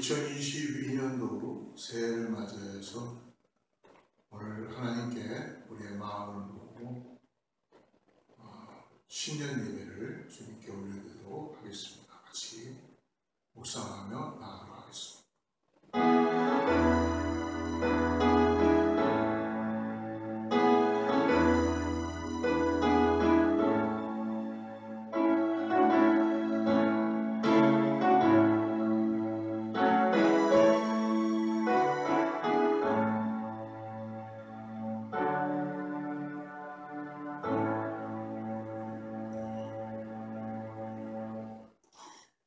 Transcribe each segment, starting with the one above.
2022년도 새해를 맞이해서 오늘 하나님께 우리의 마음을 보고 신년 예배를 주님께 올려드리도록 하겠습니다. 같이 묵상하며 나아가도록 하겠습니다.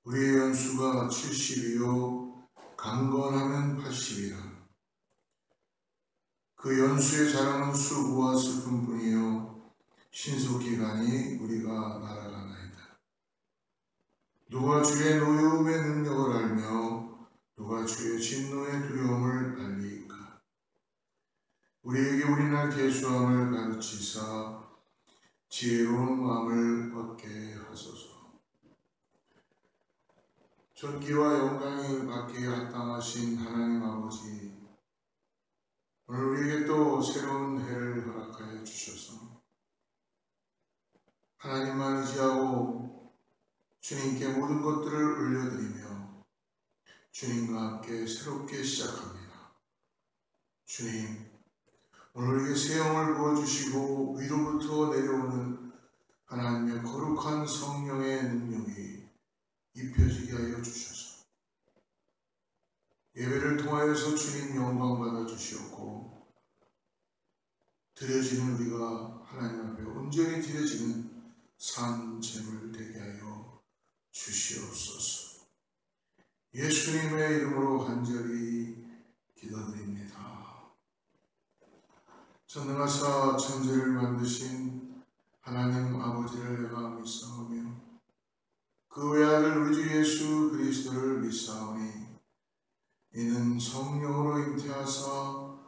우리의 연수가 70이요 강건하면 80이라. 그 연수의 자랑은 수고와 슬픔뿐이요 신속기간이 우리가 날아가나이다. 누가 주의 노여움의 능력을 알며 누가 주의 진노의 두려움을 알리이까. 우리에게 우리날 계수함을 가르치사 지혜로운 마음을 얻게 하소서. 존귀와 영광을 받기에 합당하신 하나님 아버지, 오늘 우리에게 또 새로운 해를 허락하여 주셔서 하나님만 의지하고 주님께 모든 것들을 올려드리며 주님과 함께 새롭게 시작합니다. 주님, 오늘 우리에게 새 영을 부어주시고 위로부터 내려오는 하나님의 거룩한 성령의 능력이 입혀지게 하여 주셔서 예배를 통하여서 주님 영광 받아 주시옵고, 드려지는 우리가 하나님 앞에 온전히 드려지는 산 제물 되게 하여 주시옵소서. 예수님의 이름으로 간절히 기도드립니다. 전능하사 천지를 만드신 하나님 아버지를 내가 믿사오며 그 외아들 우리 주 예수 그리스도를 믿사오니 이는 성령으로 잉태하사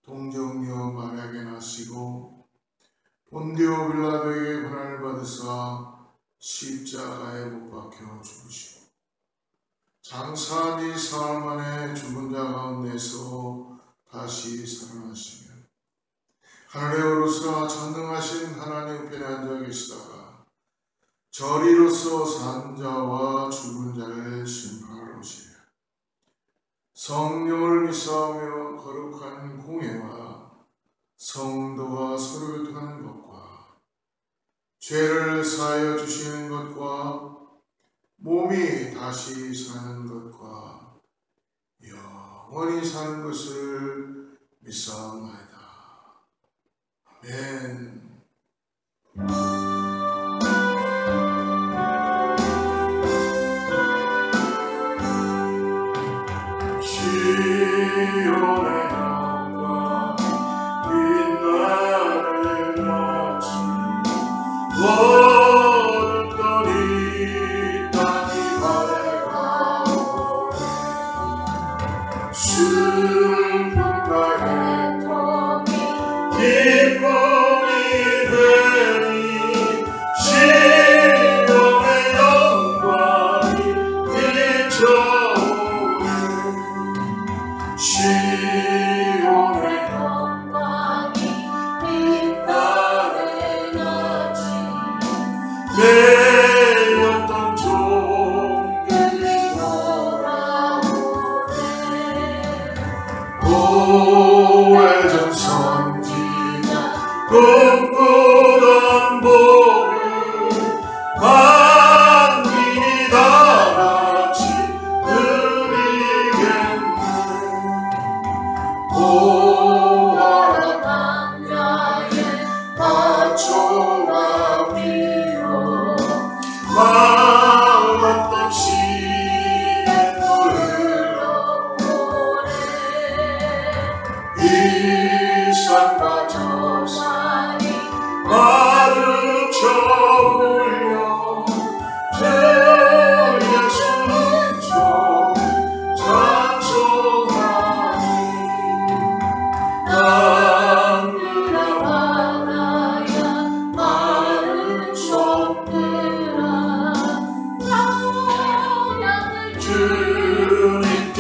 동정녀 마리아에게 나시고 본디오 빌라도에게 고난을 받으사 십자가에 못 박혀 죽으시고 장사 뒤 사흘 만에 죽은 자 가운데서 다시 살아나시며 하늘에 오르사 전능하신 하나님 우편에 앉아 계시다가 저리로서 산 자와 죽은 자를 심판하러 오시리라. 성령을 믿사오며 거룩한 공회와 성도가 서로 교통하는 것과 죄를 사하여 주시는 것과 몸이 다시 사는 것과 영원히 사는 것을 믿사옵나이다. 아멘. 시온의 영광 빛나는 아침 모든 떨이 땅이 밝아오네. 슬픔과 애통이 기쁨이 되니 시온의 영광이 비춰오네. 시온의 영광이 빛나는 아침 내렸던 종들이 돌아오네. 오래전 선지자 꿈꾸던 복을 만민이 다같이 오하라 광야에 화초와 비로 말랐던 시냇물을 흘러오네. 이 산과 저 산이 마주쳐 울려 저 예수는 좀 찬송하니. 땅들아 바다야 마른 손들아 찬양을 주님께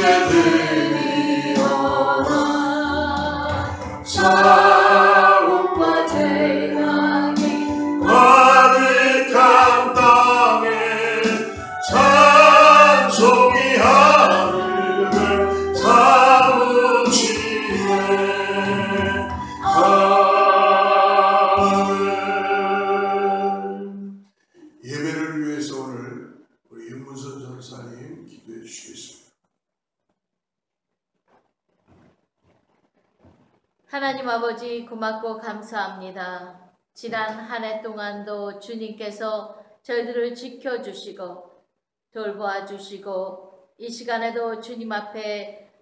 하나님 아버지 고맙고 감사합니다. 지난 한 해 동안도 주님께서 저희들을 지켜주시고 돌보아 주시고 이 시간에도 주님 앞에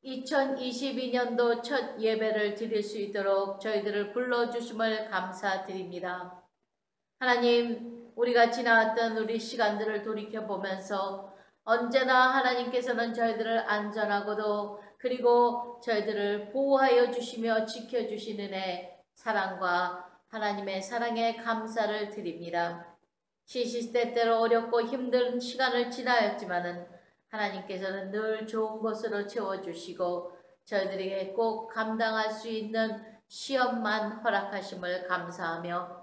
2022년도 첫 예배를 드릴 수 있도록 저희들을 불러주심을 감사드립니다. 하나님, 우리가 지나왔던 우리 시간들을 돌이켜보면서 언제나 하나님께서는 저희들을 안전하고도 그리고 저희들을 보호하여 주시며 지켜주시는 애 사랑과 하나님의 사랑에 감사를 드립니다. 시시때때로 어렵고 힘든 시간을 지나였지만은 하나님께서는 늘 좋은 것으로 채워주시고 저희들에게 꼭 감당할 수 있는 시험만 허락하심을 감사하며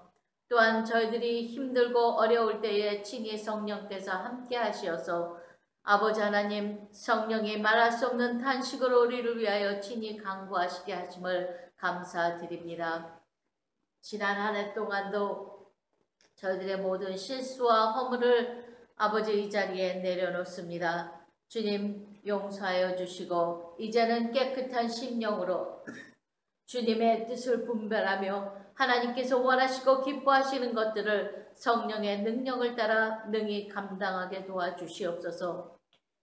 또한 저희들이 힘들고 어려울 때에 친히 성령께서 함께 하시어서 아버지 하나님 성령이 말할 수 없는 탄식으로 우리를 위하여 친히 강구하시게 하심을 감사드립니다. 지난 한 해 동안도 저희들의 모든 실수와 허물을 아버지 이 자리에 내려놓습니다. 주님 용서하여 주시고 이제는 깨끗한 심령으로 주님의 뜻을 분별하며 하나님께서 원하시고 기뻐하시는 것들을 성령의 능력을 따라 능히 감당하게 도와주시옵소서.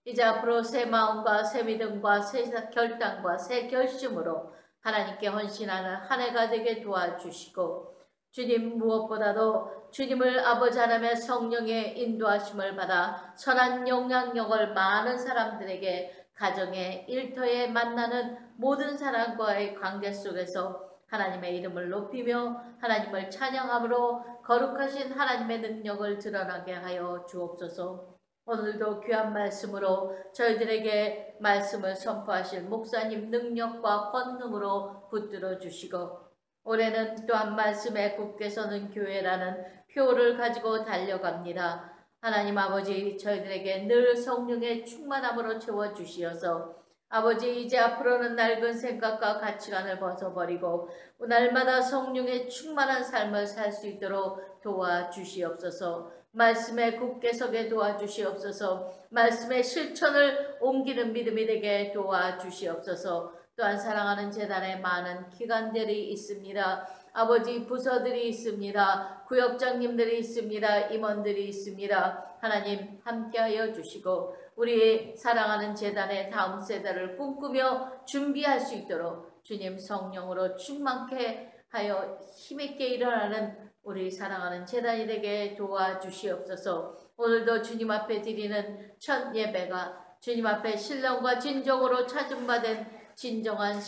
이제 앞으로 새 마음과 새 믿음과 새 결단과 새 결심으로 하나님께 헌신하는 한 해가 되게 도와주시고 주님 무엇보다도 주님을 아버지 하나님의 성령의 인도하심을 받아 선한 영향력을 많은 사람들에게 가정에 일터에 만나는 모든 사람과의 관계 속에서 하나님의 이름을 높이며 하나님을 찬양함으로 거룩하신 하나님의 능력을 드러나게 하여 주옵소서. 오늘도 귀한 말씀으로 저희들에게 말씀을 선포하실 목사님 능력과 권능으로 붙들어 주시고 올해는 또한 말씀에 굳게 서는 교회라는 표를 가지고 달려갑니다. 하나님 아버지 저희들에게 늘 성령의 충만함으로 채워주시어서 아버지 이제 앞으로는 낡은 생각과 가치관을 벗어버리고 날마다 성령의 충만한 삶을 살 수 있도록 도와주시옵소서. 말씀에 굳게 서게 도와주시옵소서. 말씀의 실천을 옮기는 믿음이 되게 도와주시옵소서. 또한 사랑하는 재단에 많은 기관들이 있습니다. 아버지 부서들이 있습니다. 구역장님들이 있습니다. 임원들이 있습니다. 하나님 함께하여 주시고 우리 사랑하는 재단의 다음 세대를 꿈꾸며 준비할 수 있도록 주님 성령으로 충만케 하여 힘있게 일어나는 우리 사랑하는 재단이 되게 도와주시옵소서. 오늘도 주님 앞에 드리는 첫 예배가 주님 앞에 신령과 진정으로 찾음받은 진정한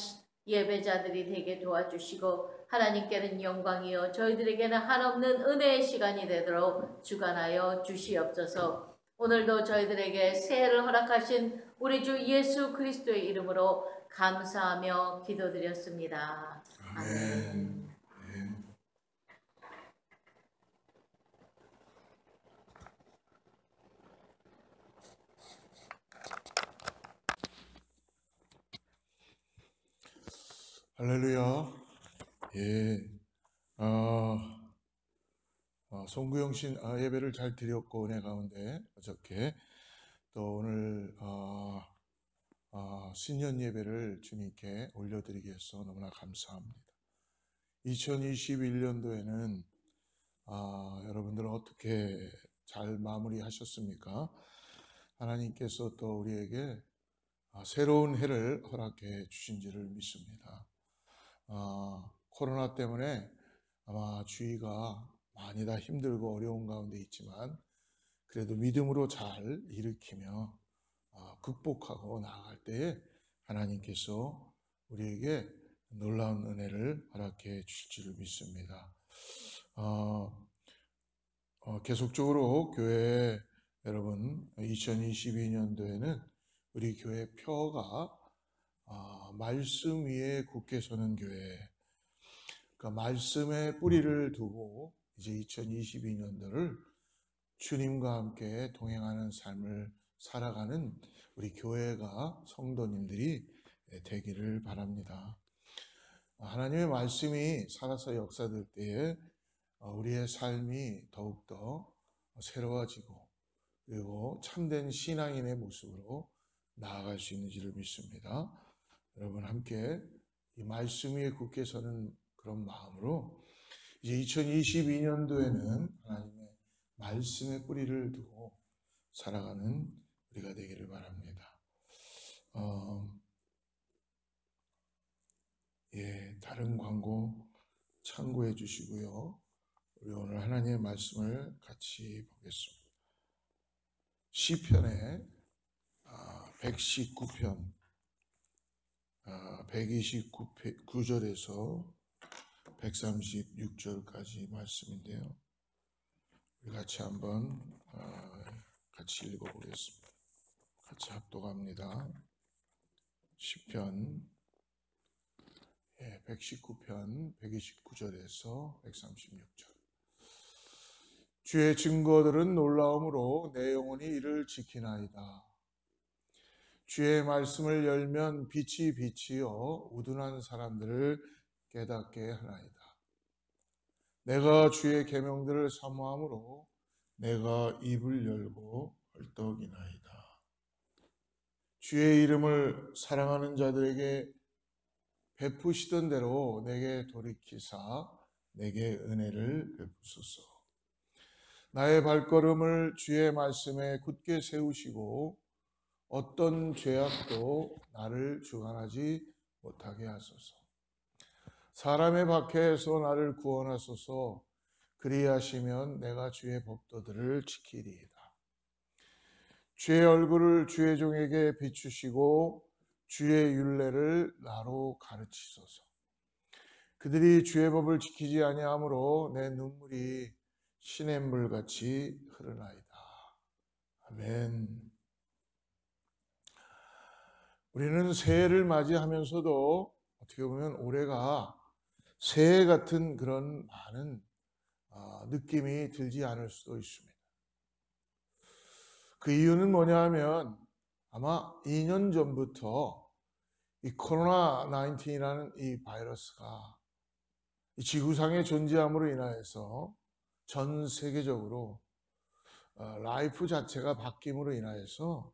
예배자들이 되게 도와주시고 하나님께는 영광이요 저희들에게는 한없는 은혜의 시간이 되도록 주관하여 주시옵소서. 오늘도 저희들에게 새해를 허락하신 우리 주 예수 그리스도의 이름으로 감사하며 기도드렸습니다. 아멘. 할렐루야. 예. 송구영 씨 예배를 잘 드렸고 은혜 가운데 어저께 또 오늘 신년 예배를 주님께 올려드리기 위해서 너무나 감사합니다. 2021년도에는 여러분들은 어떻게 잘 마무리하셨습니까? 하나님께서 또 우리에게 새로운 해를 허락해 주신 줄을 믿습니다. 코로나 때문에 아마 주위가 많이 다 힘들고 어려운 가운데 있지만 그래도 믿음으로 잘 일으키며 극복하고 나아갈 때에 하나님께서 우리에게 놀라운 은혜를 허락해 주실 줄 믿습니다. 계속적으로 교회 여러분 2022년도에는 우리 교회 표가 말씀 위에 굳게 서는 교회, 그러니까 말씀의 뿌리를 두고 이제 2022년도를 주님과 함께 동행하는 삶을 살아가는 우리 교회가 성도님들이 되기를 바랍니다. 하나님의 말씀이 살아서 역사될 때에 우리의 삶이 더욱더 새로워지고 그리고 참된 신앙인의 모습으로 나아갈 수 있는지를 믿습니다. 여러분 함께 이 말씀 위에 굳게 서는 그런 마음으로 이제 2022년도에는 하나님의 말씀의 뿌리를 두고 살아가는 우리가 되기를 바랍니다. 다른 광고 참고해 주시고요. 우리 오늘 하나님의 말씀을 같이 보겠습니다. 시편의 119편 129절에서 136절까지 말씀인데요. 우리 같이 한번 같이 읽어보겠습니다. 같이 합독합니다. 시편 119편 129절에서 136절. 주의 증거들은 놀라움으로 내 영혼이 이를 지키나이다. 주의 말씀을 열면 빛이 비치어 우둔한 사람들을 깨닫게 하나이다. 내가 주의 계명들을 사모함으로 내가 입을 열고 헐떡이나이다. 주의 이름을 사랑하는 자들에게 베푸시던 대로 내게 돌이키사 내게 은혜를 베푸소서. 나의 발걸음을 주의 말씀에 굳게 세우시고 어떤 죄악도 나를 주관하지 못하게 하소서. 사람의 박해에서 나를 구원하소서. 그리하시면 내가 주의 법도들을 지키리이다. 주의 얼굴을 주의 종에게 비추시고 주의 율례를 나로 가르치소서. 그들이 주의 법을 지키지 아니하므로 내 눈물이 시냇물같이 흐르나이다. 아멘. 우리는 새해를 맞이하면서도 어떻게 보면 올해가 새해 같은 그런 많은 느낌이 들지 않을 수도 있습니다. 그 이유는 뭐냐 하면 아마 2년 전부터 이 코로나19이라는 이 바이러스가 이 지구상에 존재함으로 인하여서 전 세계적으로 라이프 자체가 바뀜으로 인하여서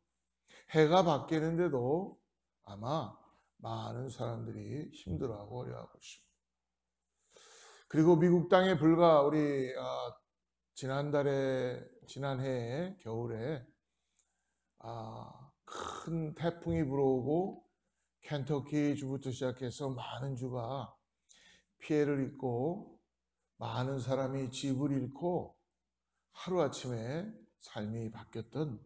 해가 바뀌는데도 아마 많은 사람들이 힘들어하고 어려워하고 있습니다. 그리고 미국 땅에 불과 우리 지난해에 겨울에 큰 태풍이 불어오고 켄터키 주부터 시작해서 많은 주가 피해를 입고 많은 사람이 집을 잃고 하루아침에 삶이 바뀌었던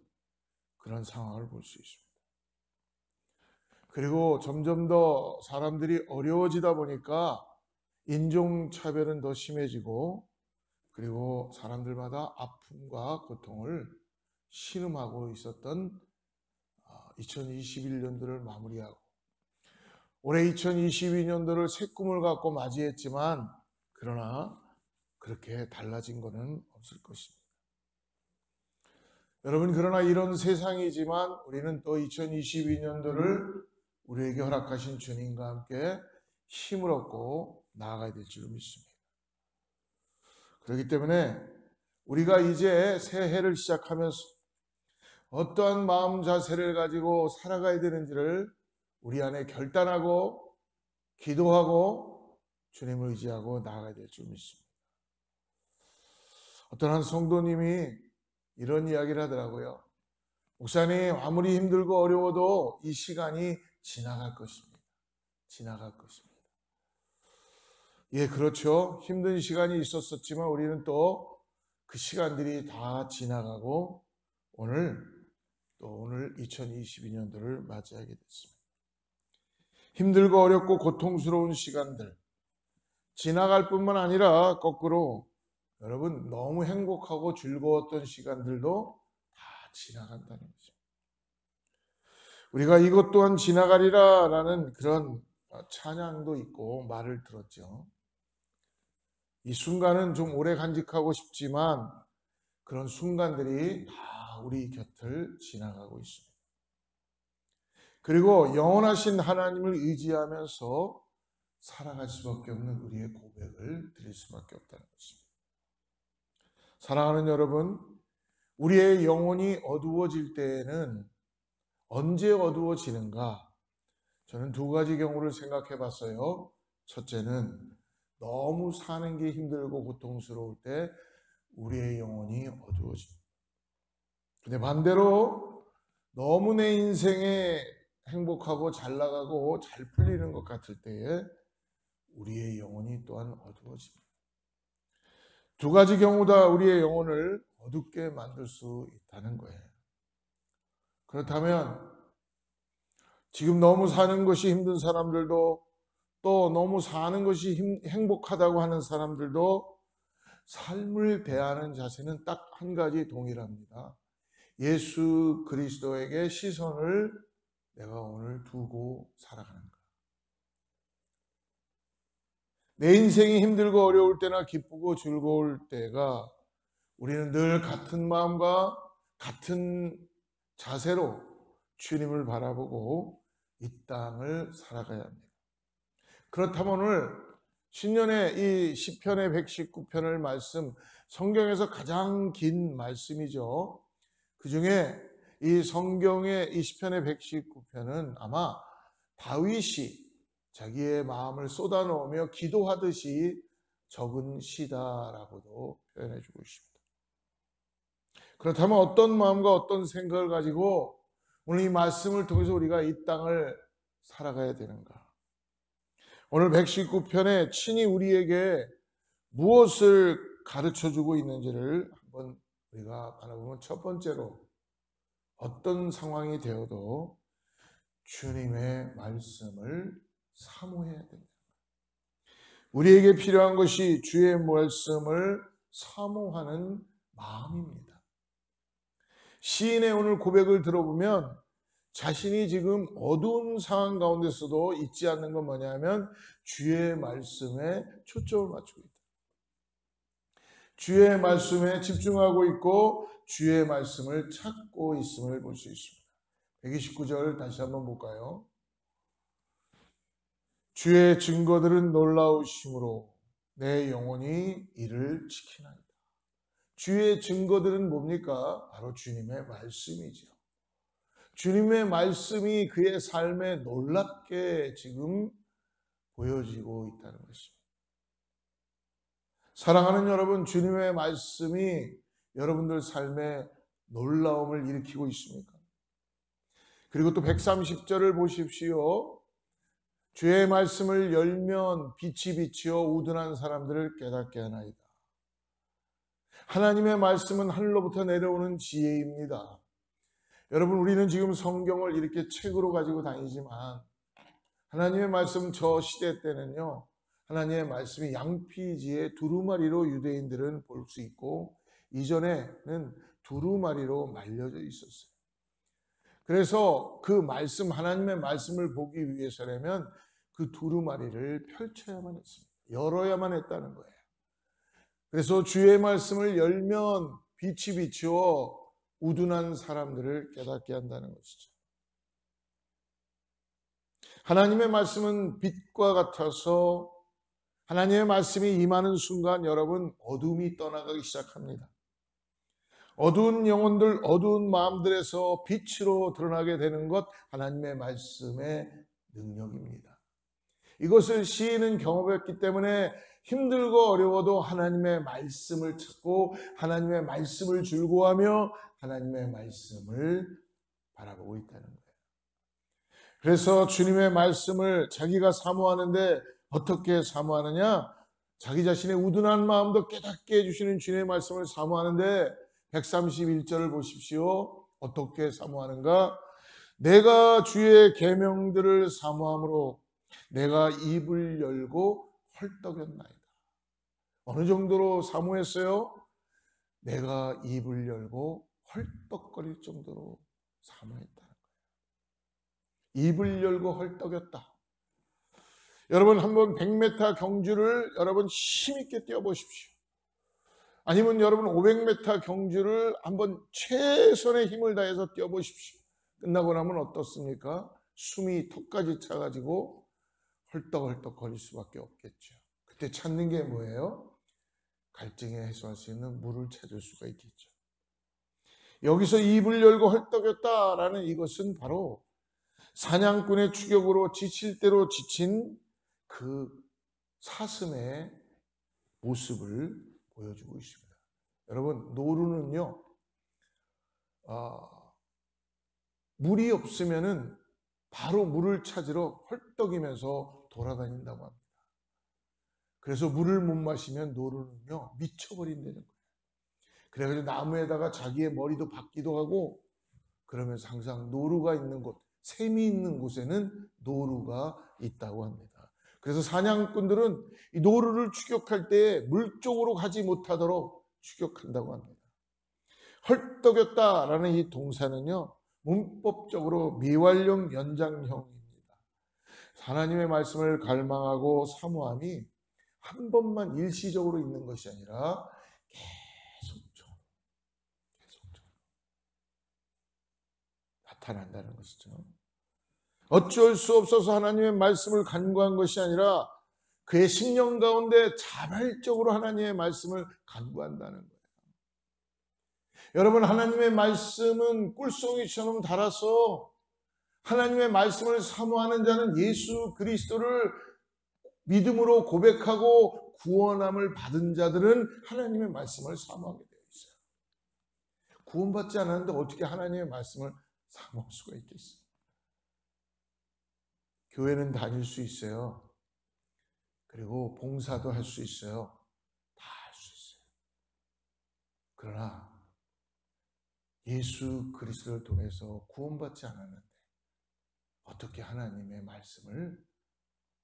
그런 상황을 볼 수 있습니다. 그리고 점점 더 사람들이 어려워지다 보니까 인종차별은 더 심해지고 그리고 사람들마다 아픔과 고통을 신음하고 있었던 2021년도를 마무리하고 올해 2022년도를 새 꿈을 갖고 맞이했지만 그러나 그렇게 달라진 것은 없을 것입니다. 여러분, 그러나 이런 세상이지만 우리는 또 2022년도를 우리에게 허락하신 주님과 함께 힘을 얻고 나아가야 될 줄 믿습니다. 그렇기 때문에 우리가 이제 새해를 시작하면서 어떠한 마음 자세를 가지고 살아가야 되는지를 우리 안에 결단하고 기도하고 주님을 의지하고 나아가야 될 줄 믿습니다. 어떤 한 성도님이 이런 이야기를 하더라고요. 목사님, 아무리 힘들고 어려워도 이 시간이 지나갈 것입니다. 지나갈 것입니다. 예, 그렇죠. 힘든 시간이 있었지만 우리는 또 그 시간들이 다 지나가고 오늘 2022년도를 맞이하게 됐습니다. 힘들고 어렵고 고통스러운 시간들 지나갈 뿐만 아니라 거꾸로 여러분 너무 행복하고 즐거웠던 시간들도 다 지나간다는 거죠. 우리가 이것 또한 지나가리라 라는 그런 찬양도 있고 말을 들었죠. 이 순간은 좀 오래 간직하고 싶지만 그런 순간들이 다 우리 곁을 지나가고 있습니다. 그리고 영원하신 하나님을 의지하면서 살아갈 수밖에 없는 우리의 고백을 드릴 수밖에 없다는 것입니다. 사랑하는 여러분, 우리의 영혼이 어두워질 때에는 언제 어두워지는가? 저는 두 가지 경우를 생각해 봤어요. 첫째는 너무 사는 게 힘들고 고통스러울 때 우리의 영혼이 어두워집니다. 근데 반대로 너무 내 인생에 행복하고 잘 나가고 잘 풀리는 것 같을 때에 우리의 영혼이 또한 어두워집니다. 두 가지 경우 다 우리의 영혼을 어둡게 만들 수 있다는 거예요. 그렇다면 지금 너무 사는 것이 힘든 사람들도, 또 너무 사는 것이 행복하다고 하는 사람들도 삶을 대하는 자세는 딱 한 가지 동일합니다. 예수 그리스도에게 시선을 내가 오늘 두고 살아가는 것. 내 인생이 힘들고 어려울 때나 기쁘고 즐거울 때가 우리는 늘 같은 마음과 같은 자세로 주님을 바라보고 이 땅을 살아가야 합니다. 그렇다면 오늘 신년의 이 시편의 119편을 말씀, 성경에서 가장 긴 말씀이죠. 그 중에 이 성경의 이 시편의 119편은 아마 다윗이 자기의 마음을 쏟아놓으며 기도하듯이 적은 시다라고도 표현해주고 있습니다. 그렇다면 어떤 마음과 어떤 생각을 가지고 오늘 이 말씀을 통해서 우리가 이 땅을 살아가야 되는가? 오늘 119편에 친히 우리에게 무엇을 가르쳐주고 있는지를 한번 우리가 바라보면, 첫 번째로 어떤 상황이 되어도 주님의 말씀을 사모해야 됩니다. 우리에게 필요한 것이 주의 말씀을 사모하는 마음입니다. 시인의 오늘 고백을 들어보면 자신이 지금 어두운 상황 가운데서도 잊지 않는 건 뭐냐면 주의 말씀에 초점을 맞추고 있다. 주의 말씀에 집중하고 있고 주의 말씀을 찾고 있음을 볼 수 있습니다. 129절 다시 한번 볼까요? 주의 증거들은 놀라우심으로 내 영혼이 이를 지키나이다. 주의 증거들은 뭡니까? 바로 주님의 말씀이죠. 주님의 말씀이 그의 삶에 놀랍게 지금 보여지고 있다는 것입니다. 사랑하는 여러분, 주님의 말씀이 여러분들 삶에 놀라움을 일으키고 있습니까? 그리고 또 130절을 보십시오. 주의 말씀을 열면 빛이 비치어 우둔한 사람들을 깨닫게 하나이다. 하나님의 말씀은 하늘로부터 내려오는 지혜입니다. 여러분, 우리는 지금 성경을 이렇게 책으로 가지고 다니지만 하나님의 말씀, 저 시대 때는요, 하나님의 말씀이 양피지에 두루마리로 유대인들은 볼 수 있고 이전에는 두루마리로 말려져 있었어요. 그래서 그 말씀, 하나님의 말씀을 보기 위해서라면 그 두루마리를 펼쳐야만 했습니다. 열어야만 했다는 거예요. 그래서 주의 말씀을 열면 빛이 비추어 우둔한 사람들을 깨닫게 한다는 것이죠. 하나님의 말씀은 빛과 같아서 하나님의 말씀이 임하는 순간 여러분 어둠이 떠나가기 시작합니다. 어두운 영혼들, 어두운 마음들에서 빛으로 드러나게 되는 것, 하나님의 말씀의 능력입니다. 이것을 시인은 경험했기 때문에 힘들고 어려워도 하나님의 말씀을 찾고 하나님의 말씀을 즐거워하며 하나님의 말씀을 바라보고 있다는 거예요. 그래서 주님의 말씀을 자기가 사모하는데 어떻게 사모하느냐? 자기 자신의 우둔한 마음도 깨닫게 해주시는 주님의 말씀을 사모하는데 131절을 보십시오. 어떻게 사모하는가? 내가 주의 계명들을 사모함으로 내가 입을 열고 헐떡였나이다. 어느 정도로 사모했어요? 내가 입을 열고 헐떡거릴 정도로 사모했다는 거예요. 입을 열고 헐떡였다. 여러분 한번 100m 경주를 여러분 힘있게 뛰어보십시오. 아니면 여러분 500m 경주를 한번 최선의 힘을 다해서 뛰어보십시오. 끝나고 나면 어떻습니까? 숨이 턱까지 차가지고 헐떡헐떡 거릴 수밖에 없겠죠. 그때 찾는 게 뭐예요? 갈증에 해소할 수 있는 물을 찾을 수가 있겠죠. 여기서 입을 열고 헐떡였다라는 이것은 바로 사냥꾼의 추격으로 지칠 대로 지친 그 사슴의 모습을 보여주고 있습니다. 여러분, 노루는요, 물이 없으면은 바로 물을 찾으러 헐떡이면서 돌아다닌다고 합니다. 그래서 물을 못 마시면 노루는요, 미쳐버린다는 거예요. 그래가지고 나무에다가 자기의 머리도 박기도 하고, 그러면서 항상 노루가 있는 곳, 샘이 있는 곳에는 노루가 있다고 합니다. 그래서 사냥꾼들은 이 노루를 추격할 때 물 쪽으로 가지 못하도록 추격한다고 합니다. 헐떡였다라는 이 동사는요, 문법적으로 미완령 연장형입니다. 하나님의 말씀을 갈망하고 사모함이 한 번만 일시적으로 있는 것이 아니라 계속적으로 나타난다는 것이죠. 어쩔 수 없어서 하나님의 말씀을 간구한 것이 아니라 그의 심령 가운데 자발적으로 하나님의 말씀을 간구한다는 거예요. 여러분, 하나님의 말씀은 꿀송이처럼 달아서 하나님의 말씀을 사모하는 자는 예수 그리스도를 믿음으로 고백하고 구원함을 받은 자들은 하나님의 말씀을 사모하게 되어 있어요. 구원받지 않았는데 어떻게 하나님의 말씀을 사모할 수가 있겠어요? 교회는 다닐 수 있어요. 그리고 봉사도 할 수 있어요. 다 할 수 있어요. 그러나 예수 그리스도를 통해서 구원받지 않았는데 어떻게 하나님의 말씀을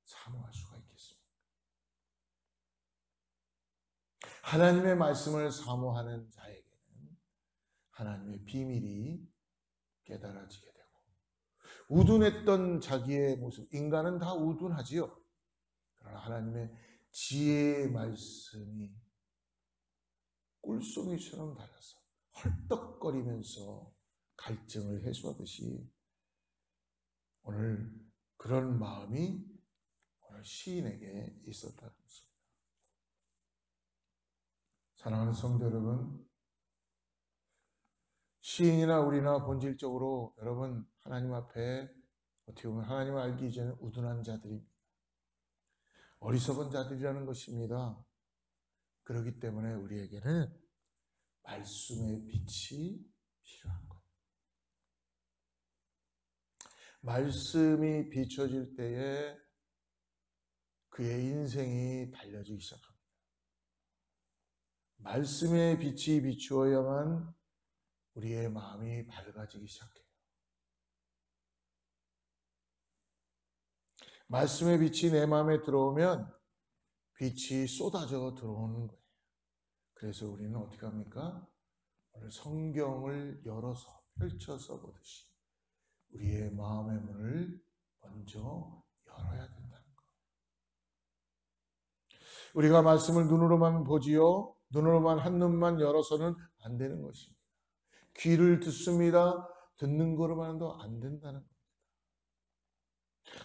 사모할 수가 있겠습니까? 하나님의 말씀을 사모하는 자에게는 하나님의 비밀이 깨달아지게 되고, 우둔했던 자기의 모습, 인간은 다 우둔하지요. 그러나 하나님의 지혜의 말씀이 꿀송이처럼 달라서 헐떡거리면서 갈증을 해소하듯이 오늘 그런 마음이 오늘 시인에게 있었다는 것입니다. 사랑하는 성도 여러분, 시인이나 우리나 본질적으로 여러분 하나님 앞에 어떻게 보면 하나님을 알기 이전에 우둔한 자들입니다. 어리석은 자들이라는 것입니다. 그렇기 때문에 우리에게는 말씀의 빛이 필요한 것. 말씀이 비춰질 때에 그의 인생이 달려지기 시작합니다. 말씀의 빛이 비추어야만 우리의 마음이 밝아지기 시작해요. 말씀의 빛이 내 마음에 들어오면 빛이 쏟아져 들어오는 거예요. 그래서 우리는 어떻게 합니까? 오늘 성경을 열어서 펼쳐서 보듯이 우리의 마음의 문을 먼저 열어야 된다는 것. 우리가 말씀을 눈으로만 보지요, 눈으로만 한눈만 열어서는 안 되는 것입니다. 귀를 듣습니다. 듣는 거로만도 안 된다는 겁니다.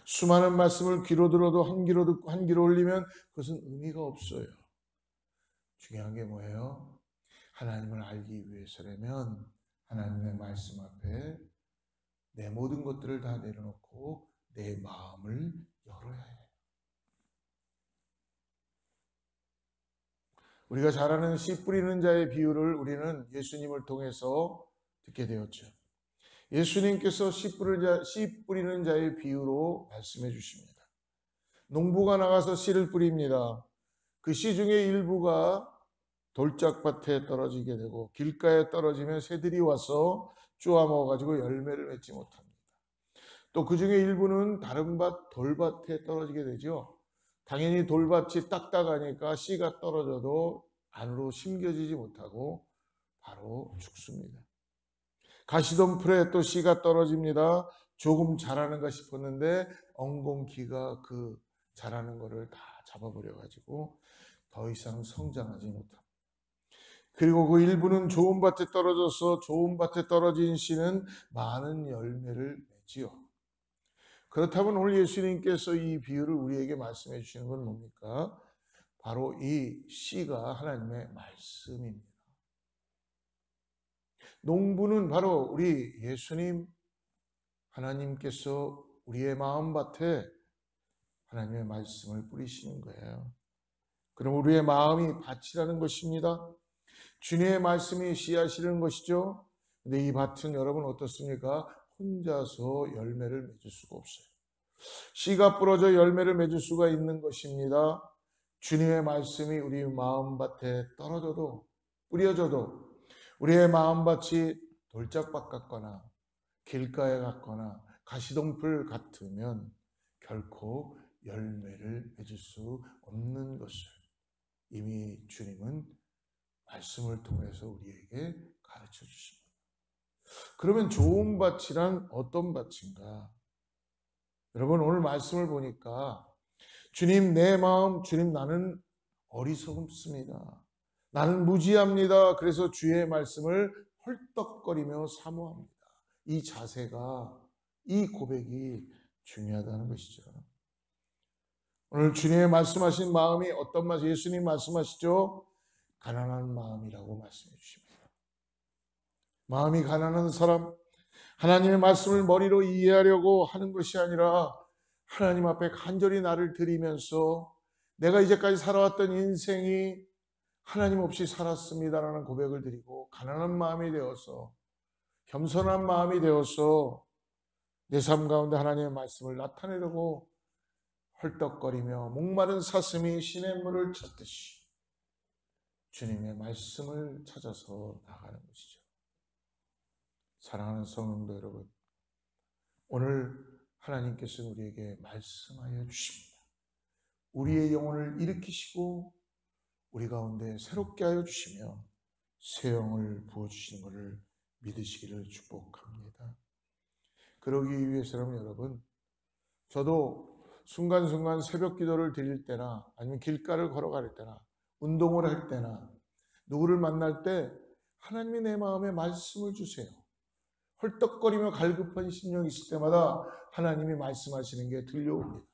수많은 말씀을 귀로 들어도 한 귀로 듣고 한 귀로 올리면 그것은 의미가 없어요. 중요한 게 뭐예요? 하나님을 알기 위해서라면 하나님의 말씀 앞에 내 모든 것들을 다 내려놓고 내 마음을 열어야 해요. 우리가 잘 아는 씨 뿌리는 자의 비유를 우리는 예수님을 통해서 듣게 되었죠. 예수님께서 씨 뿌리는 자의 비유로 말씀해 주십니다. 농부가 나가서 씨를 뿌립니다. 그 씨 중에 일부가 돌짝밭에 떨어지게 되고 길가에 떨어지면 새들이 와서 쪼아 먹어가지고 열매를 맺지 못합니다. 또 그 중에 일부는 다른 돌밭에 떨어지게 되죠. 당연히 돌밭이 딱딱하니까 씨가 떨어져도 안으로 심겨지지 못하고 바로 죽습니다. 가시덤불에 또 씨가 떨어집니다. 조금 자라는가 싶었는데 엉겅퀴가 그 자라는 거를 다 잡아버려가지고 더 이상 성장하지 못합니다. 그리고 그 일부는 좋은 밭에 떨어져서 좋은 밭에 떨어진 씨는 많은 열매를 맺지요. 그렇다면 오늘 예수님께서 이 비유를 우리에게 말씀해 주시는 건 뭡니까? 바로 이 씨가 하나님의 말씀입니다. 농부는 바로 우리 예수님, 하나님께서 우리의 마음밭에 하나님의 말씀을 뿌리시는 거예요. 그럼 우리의 마음이 밭이라는 것입니다. 주님의 말씀이 씨앗이라는 것이죠. 근데 이 밭은 여러분 어떻습니까? 혼자서 열매를 맺을 수가 없어요. 씨가 부러져 열매를 맺을 수가 있는 것입니다. 주님의 말씀이 우리 마음밭에 떨어져도 뿌려져도 우리의 마음밭이 돌짝밭 같거나 길가에 같거나 가시덤불 같으면 결코 열매를 맺을 수 없는 것을 이미 주님은 말씀을 통해서 우리에게 가르쳐 주십니다. 그러면 좋은 밭이란 어떤 밭인가? 여러분 오늘 말씀을 보니까 주님 내 마음, 주님 나는 어리석습니다. 나는 무지합니다. 그래서 주의 말씀을 헐떡거리며 사모합니다. 이 자세가, 이 고백이 중요하다는 것이죠. 오늘 주님의 말씀하신 마음이 어떤 맛이 예수님 말씀하시죠? 가난한 마음이라고 말씀해 주십니다. 마음이 가난한 사람, 하나님의 말씀을 머리로 이해하려고 하는 것이 아니라 하나님 앞에 간절히 나를 드리면서 내가 이제까지 살아왔던 인생이 하나님 없이 살았습니다라는 고백을 드리고 가난한 마음이 되어서 겸손한 마음이 되어서 내 삶 가운데 하나님의 말씀을 나타내려고 헐떡거리며 목마른 사슴이 시냇물을 찾듯이 주님의 말씀을 찾아서 나가는 것이죠. 사랑하는 성도 여러분, 오늘 하나님께서는 우리에게 말씀하여 주십니다. 우리의 영혼을 일으키시고 우리 가운데 새롭게 하여 주시며 새 영을 부어주시는 것을 믿으시기를 축복합니다. 그러기 위해서는 여러분, 저도 순간순간 새벽 기도를 드릴 때나 아니면 길가를 걸어갈 때나 운동을 할 때나 누구를 만날 때 하나님이 내 마음에 말씀을 주세요. 헐떡거리며 갈급한 심령이 있을 때마다 하나님이 말씀하시는 게 들려옵니다.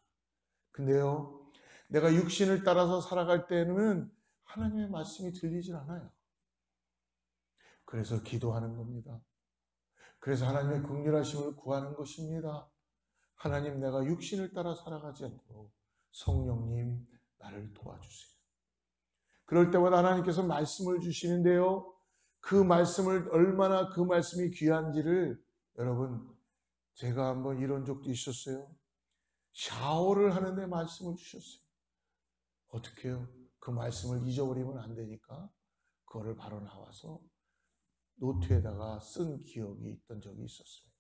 근데요, 내가 육신을 따라서 살아갈 때는 하나님의 말씀이 들리질 않아요. 그래서 기도하는 겁니다. 그래서 하나님의 긍휼하심을 구하는 것입니다. 하나님, 내가 육신을 따라 살아가지 않도록 성령님 나를 도와주세요. 그럴 때마다 하나님께서 말씀을 주시는데요, 그 말씀을 얼마나 그 말씀이 귀한지를 여러분, 제가 한번 이런 적도 있었어요. 샤워를 하는데 말씀을 주셨어요. 어떻게 해요? 그 말씀을 잊어버리면 안 되니까 그거를 바로 나와서 노트에다가 쓴 기억이 있던 적이 있었습니다.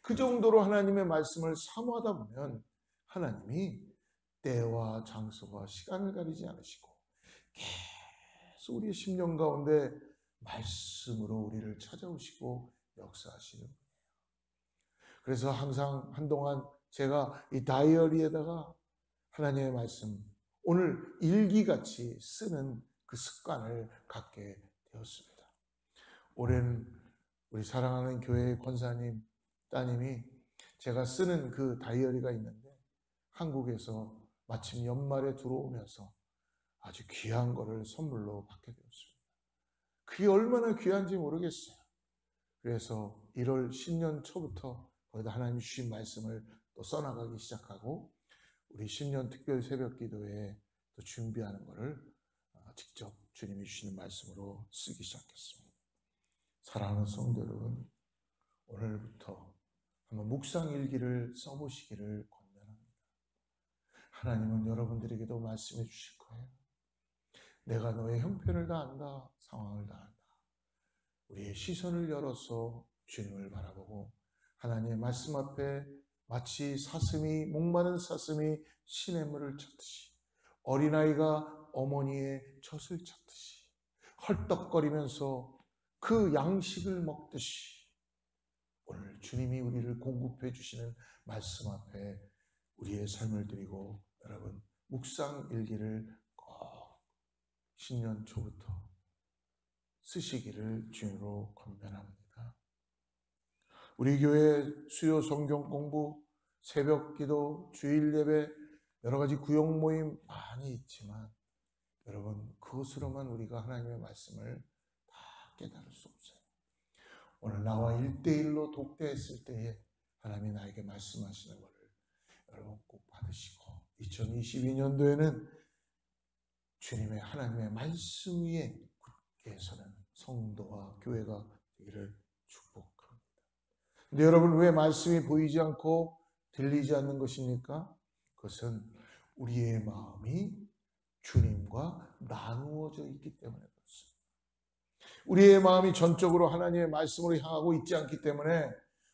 그 정도로 하나님의 말씀을 사모하다 보면 하나님이 때와 장소와 시간을 가리지 않으시고 계속 우리의 심령 가운데 말씀으로 우리를 찾아오시고 역사하시는 분이에요. 그래서 항상 한동안 제가 이 다이어리에다가 하나님의 말씀, 오늘 일기같이 쓰는 그 습관을 갖게 되었습니다. 올해는 우리 사랑하는 교회의 권사님, 따님이 제가 쓰는 그 다이어리가 있는데 한국에서 마침 연말에 들어오면서 아주 귀한 거를 선물로 받게 되었습니다. 그게 얼마나 귀한지 모르겠어요. 그래서 1월 신년 초부터 거기다 하나님 주신 말씀을 또 써나가기 시작하고 우리 신년 특별 새벽 기도에 또 준비하는 것을 직접 주님이 주시는 말씀으로 쓰기 시작했습니다. 사랑하는 성도 여러분, 오늘부터 한번 묵상 일기를 써보시기를 권면합니다. 하나님은 여러분들에게도 말씀해 주실 거예요. 내가 너의 형편을 다 안다, 상황을 다 안다. 우리의 시선을 열어서 주님을 바라보고 하나님의 말씀 앞에 마치 사슴이, 목마른 사슴이 시냇물을 찾듯이 어린아이가 어머니의 젖을 찾듯이 헐떡거리면서 그 양식을 먹듯이 오늘 주님이 우리를 공급해 주시는 말씀 앞에 우리의 삶을 드리고 여러분 묵상 일기를 꼭 신년 초부터 쓰시기를 주님으로 권면합니다. 우리 교회 수요 성경 공부, 새벽 기도, 주일 예배, 여러 가지 구역 모임 많이 있지만 여러분 그것으로만 우리가 하나님의 말씀을 다 깨달을 수 없어요. 오늘 나와 1대1로 독대했을 때에 하나님이 나에게 말씀하시는 것을 여러분 꼭 받으시고 2022년도에는 주님의 하나님의 말씀 위에 굳게 서는 성도와 교회가 되기를 축복합니다. 근데 여러분, 왜 말씀이 보이지 않고 들리지 않는 것입니까? 그것은 우리의 마음이 주님과 나누어져 있기 때문에 그렇습니다. 우리의 마음이 전적으로 하나님의 말씀으로 향하고 있지 않기 때문에,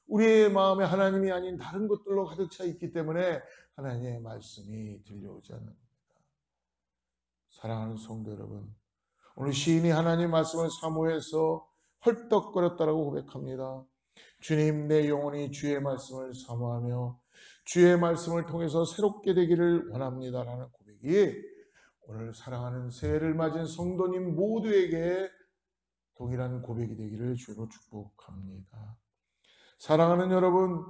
우리의 마음에 하나님이 아닌 다른 것들로 가득 차 있기 때문에 하나님의 말씀이 들려오지 않는 겁니다. 사랑하는 성도 여러분, 오늘 시인이 하나님의 말씀을 사모해서 헐떡거렸다라고 고백합니다. 주님, 내 영혼이 주의 말씀을 사모하며 주의 말씀을 통해서 새롭게 되기를 원합니다라는 고백이 오늘 사랑하는 새해를 맞은 성도님 모두에게 동일한 고백이 되기를 주로 축복합니다. 사랑하는 여러분,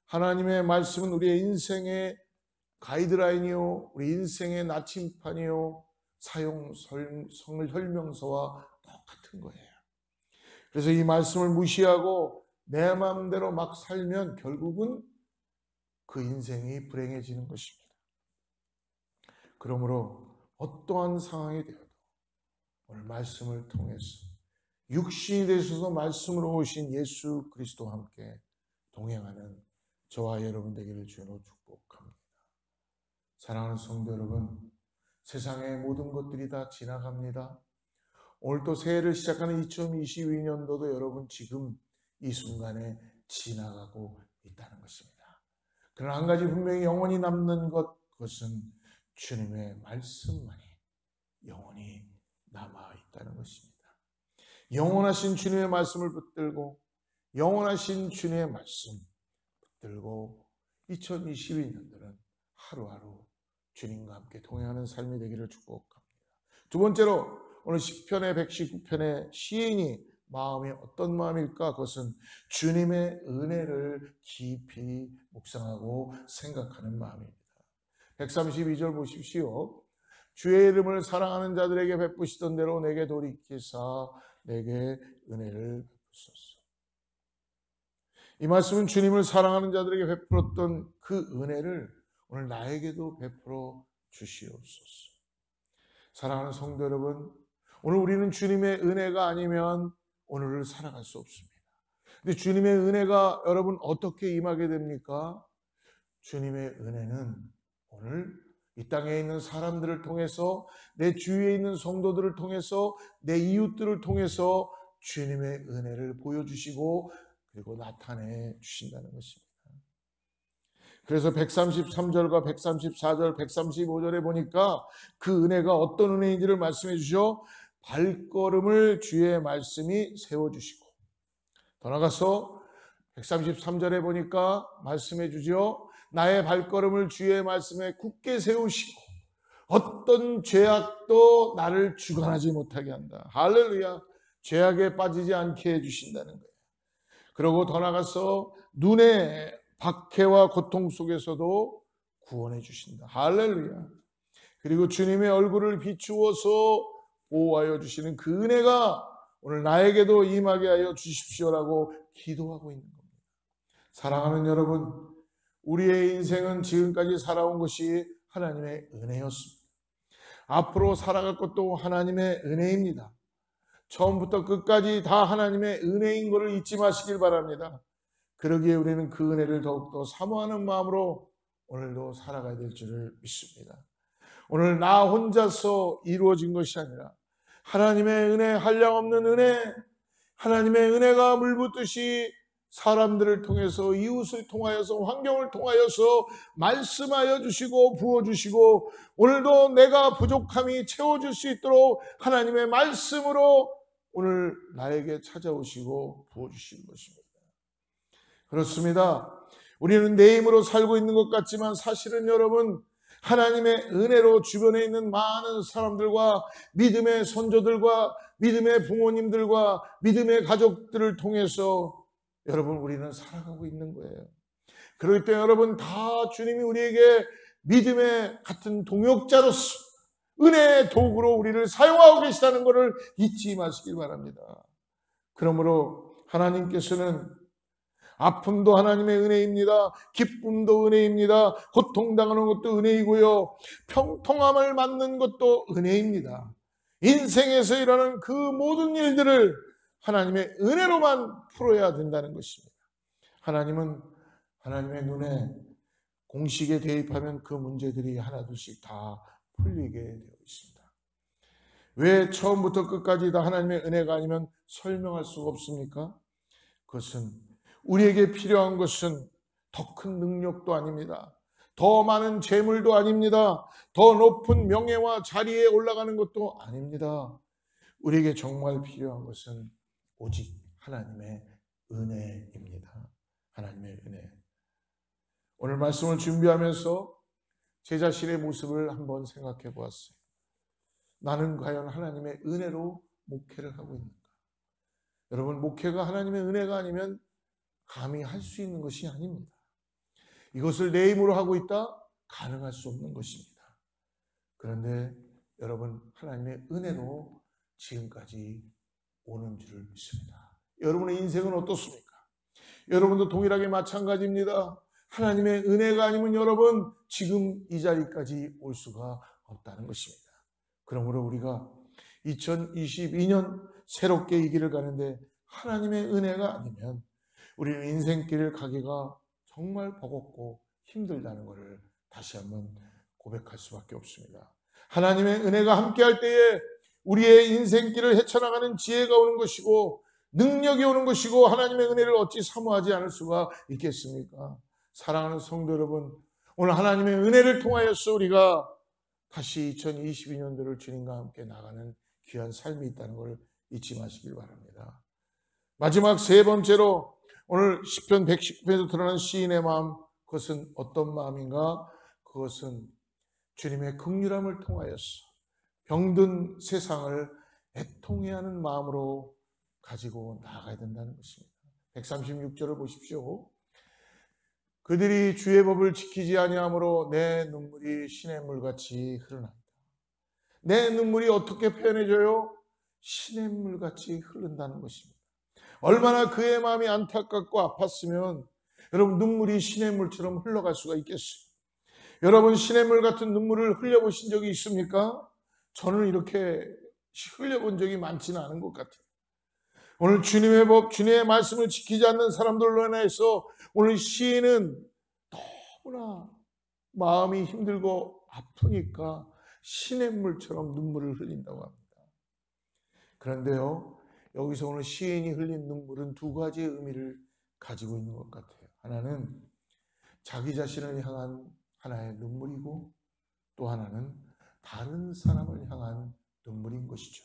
하나님의 말씀은 우리의 인생의 가이드라인이요, 우리 인생의 나침판이요, 사용 설명서와 똑같은 거예요. 그래서 이 말씀을 무시하고 내 마음대로 막 살면 결국은 그 인생이 불행해지는 것입니다. 그러므로 어떠한 상황이 되어도 오늘 말씀을 통해서 육신이 되셔서 말씀으로 오신 예수 그리스도와 함께 동행하는 저와 여러분 되기를 주로 축복합니다. 사랑하는 성도 여러분, 세상의 모든 것들이 다 지나갑니다. 오늘 또 새해를 시작하는 2022년도도 여러분 지금 이 순간에 지나가고 있다는 것입니다. 그러나 한 가지 분명히 영원히 남는 것, 그것은 주님의 말씀만이 영원히 남아있다는 것입니다. 영원하신 주님의 말씀을 붙들고, 영원하신 주님의 말씀 붙들고 2022년도는 하루하루 주님과 함께 동행하는 삶이 되기를 축복합니다. 두 번째로 오늘 시편의 119편의 시인이 마음이 어떤 마음일까? 그것은 주님의 은혜를 깊이 묵상하고 생각하는 마음입니다. 132절 보십시오. 주의 이름을 사랑하는 자들에게 베푸시던 대로 내게 돌이키사 내게 은혜를 베푸소서. 이 말씀은 주님을 사랑하는 자들에게 베풀었던 그 은혜를 오늘 나에게도 베풀어 주시옵소서. 사랑하는 성도 여러분, 오늘 우리는 주님의 은혜가 아니면 오늘을 살아갈 수 없습니다. 근데 주님의 은혜가 여러분 어떻게 임하게 됩니까? 주님의 은혜는 오늘 이 땅에 있는 사람들을 통해서, 내 주위에 있는 성도들을 통해서, 내 이웃들을 통해서 주님의 은혜를 보여주시고 그리고 나타내 주신다는 것입니다. 그래서 133절과 134절, 135절에 보니까 그 은혜가 어떤 은혜인지를 말씀해 주셔. 발걸음을 주의 말씀이 세워주시고, 더 나아가서 133절에 보니까 말씀해 주죠. 나의 발걸음을 주의 말씀에 굳게 세우시고 어떤 죄악도 나를 주관하지 못하게 한다. 할렐루야. 죄악에 빠지지 않게 해주신다는 거예요. 그리고 더 나아가서 눈의 박해와 고통 속에서도 구원해 주신다. 할렐루야. 그리고 주님의 얼굴을 비추어서 보호하여 주시는 그 은혜가 오늘 나에게도 임하게 하여 주십시오라고 기도하고 있는 겁니다. 사랑하는 여러분, 우리의 인생은 지금까지 살아온 것이 하나님의 은혜였습니다. 앞으로 살아갈 것도 하나님의 은혜입니다. 처음부터 끝까지 다 하나님의 은혜인 것을 잊지 마시길 바랍니다. 그러기에 우리는 그 은혜를 더욱더 사모하는 마음으로 오늘도 살아가야 될 줄을 믿습니다. 오늘 나 혼자서 이루어진 것이 아니라 하나님의 은혜, 한량없는 은혜, 하나님의 은혜가 물붓듯이 사람들을 통해서, 이웃을 통하여서, 환경을 통하여서 말씀하여 주시고 부어주시고, 오늘도 내가 부족함이 채워줄 수 있도록 하나님의 말씀으로 오늘 나에게 찾아오시고 부어주시는 것입니다. 그렇습니다. 우리는 내 힘으로 살고 있는 것 같지만 사실은 여러분, 하나님의 은혜로 주변에 있는 많은 사람들과 믿음의 선조들과 믿음의 부모님들과 믿음의 가족들을 통해서 여러분 우리는 살아가고 있는 거예요. 그렇기 때문에 여러분 다 주님이 우리에게 믿음의 같은 동역자로서 은혜의 도구로 우리를 사용하고 계시다는 것을 잊지 마시길 바랍니다. 그러므로 하나님께서는 아픔도 하나님의 은혜입니다. 기쁨도 은혜입니다. 고통당하는 것도 은혜이고요. 평통함을 맞는 것도 은혜입니다. 인생에서 일어나는 그 모든 일들을 하나님의 은혜로만 풀어야 된다는 것입니다. 하나님은 하나님의 눈에 공식에 대입하면 그 문제들이 하나둘씩 다 풀리게 되어 있습니다. 왜 처음부터 끝까지 다 하나님의 은혜가 아니면 설명할 수가 없습니까? 그것은 우리에게 필요한 것은 더 큰 능력도 아닙니다. 더 많은 재물도 아닙니다. 더 높은 명예와 자리에 올라가는 것도 아닙니다. 우리에게 정말 필요한 것은 오직 하나님의 은혜입니다. 하나님의 은혜. 오늘 말씀을 준비하면서 제 자신의 모습을 한번 생각해 보았어요. 나는 과연 하나님의 은혜로 목회를 하고 있는가? 여러분, 목회가 하나님의 은혜가 아니면 감히 할 수 있는 것이 아닙니다. 이것을 내 힘으로 하고 있다? 가능할 수 없는 것입니다. 그런데 여러분, 하나님의 은혜로 지금까지 오는 줄을 믿습니다. 여러분의 인생은 어떻습니까? 여러분도 동일하게 마찬가지입니다. 하나님의 은혜가 아니면 여러분 지금 이 자리까지 올 수가 없다는 것입니다. 그러므로 우리가 2022년 새롭게 이 길을 가는데 하나님의 은혜가 아니면 우리는 인생길을 가기가 정말 버겁고 힘들다는 것을 다시 한번 고백할 수밖에 없습니다. 하나님의 은혜가 함께할 때에 우리의 인생길을 헤쳐나가는 지혜가 오는 것이고 능력이 오는 것이고 하나님의 은혜를 어찌 사모하지 않을 수가 있겠습니까? 사랑하는 성도 여러분, 오늘 하나님의 은혜를 통하여서 우리가 다시 2022년도를 주님과 함께 나가는 귀한 삶이 있다는 것을 잊지 마시길 바랍니다. 마지막 세 번째로 오늘 시편 119편에서 드러난 시인의 마음, 그것은 어떤 마음인가? 그것은 주님의 긍휼함을 통하여서 병든 세상을 애통해야 하는 마음으로 가지고 나아가야 된다는 것입니다. 136절을 보십시오. 그들이 주의 법을 지키지 아니하므로 내 눈물이 시냇물같이 흐르나이다. 내 눈물이 어떻게 표현해져요? 시냇물같이 흐른다는 것입니다. 얼마나 그의 마음이 안타깝고 아팠으면 여러분 눈물이 시냇물처럼 흘러갈 수가 있겠어요? 여러분 시냇물 같은 눈물을 흘려보신 적이 있습니까? 저는 이렇게 흘려본 적이 많지는 않은 것 같아요. 오늘 주님의 법, 주님의 말씀을 지키지 않는 사람들로 인해서 오늘 시인은 너무나 마음이 힘들고 아프니까 시냇물처럼 눈물을 흘린다고 합니다. 그런데요, 여기서 오늘 시인이 흘린 눈물은 두 가지의 의미를 가지고 있는 것 같아요. 하나는 자기 자신을 향한 하나의 눈물이고 또 하나는 다른 사람을 향한 눈물인 것이죠.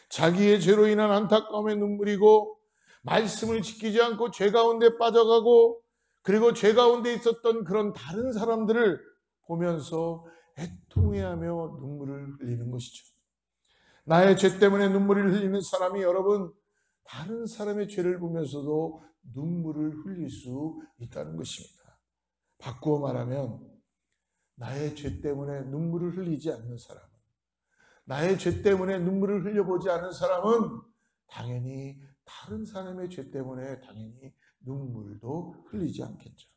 자기의 죄로 인한 안타까움의 눈물이고 말씀을 지키지 않고 죄 가운데 빠져가고 그리고 죄 가운데 있었던 그런 다른 사람들을 보면서 애통해하며 눈물을 흘리는 것이죠. 나의 죄 때문에 눈물을 흘리는 사람이 여러분 다른 사람의 죄를 보면서도 눈물을 흘릴 수 있다는 것입니다. 바꾸어 말하면 나의 죄 때문에 눈물을 흘리지 않는 사람은, 나의 죄 때문에 눈물을 흘려보지 않은 사람은 당연히 다른 사람의 죄 때문에 당연히 눈물도 흘리지 않겠죠.